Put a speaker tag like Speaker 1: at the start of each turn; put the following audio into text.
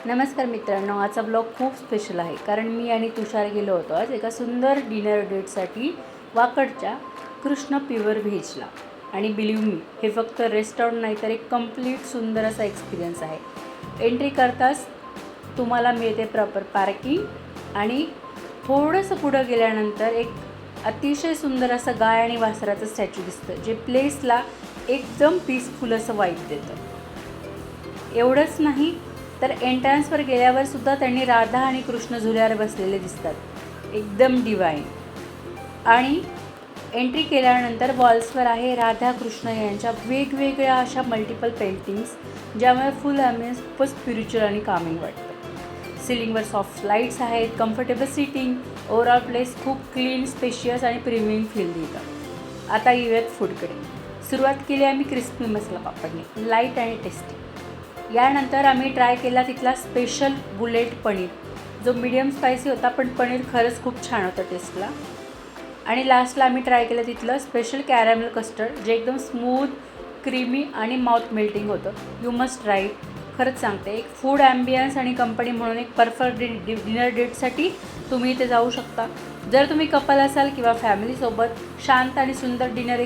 Speaker 1: नमस्कार मित्रांनो, आजचा ब्लॉग खूप स्पेशल आहे कारण मी आणि तुषार गेलो होतो आज एका सुंदर डिनर डेटसाठी वाकडच्या कृष्ण प्युअर व्हेजला. आणि बिलीव्ह मी, हे फक्त रेस्टॉरंट नाही तर एक कंप्लीट सुंदर असा एक्सपिरियन्स आहे. एंट्री करताच तुम्हाला मिळते प्रॉपर पार्किंग आणि थोडंसं पुढं गेल्यानंतर एक अतिशय सुंदर असं गाय आणि वासराचं स्टॅच्यू दिसतं, जे प्लेसला एकदम पीसफुल असं वाईब देतं. एवढंच नाही तर एंट्रन्सवर गेल्यावर सुद्धा त्यांनी राधा आणि कृष्ण झुल्यावर बसलेले दिसतात, एकदम डिवाईन. आणि एंट्री केल्यानंतर वॉल्सवर आहे राधा कृष्ण यांच्या वेगवेगळ्या अशा मल्टिपल पेंटिंग्स, ज्यामुळे फुल ॲम्बियन्स खूपच स्पिरिच्युअल आणि कामिंग वाटतं. सिलिंगवर सॉफ्ट लाईट्स आहेत, कम्फर्टेबल सीटिंग, ओव्हरऑल प्लेस खूप क्लीन, स्पेशियस आणि प्रीमियम फील देतं. आता येऊयात फूडकडे. सुरुवात केली आम्ही क्रिस्पी मसाला पापडने, लाईट आणि टेस्टी. यानंतर आम्ही ट्राय केला तिथला स्पेशल बुलेट पनीर, जो मीडियम स्पायसी होता, पण पनीर खरंच खूप छान होतं टेस्टला. आणि लास्टला आम्ही ट्राय केलं तिथलं स्पेशल कॅरॅमल कस्टर्ड, जे एकदम स्मूथ, क्रीमी आणि माउथ मेल्टिंग होतं. You must try. खरंच सांगते, एक फूड ॲम्बियन्स आणि कंपनी म्हणून एक परफेक्ट डिनर डेटसाठी तुम्ही इथे जाऊ शकता. जर तुम्ही कपल असाल किंवा फॅमिलीसोबत शांत आणि सुंदर डिनर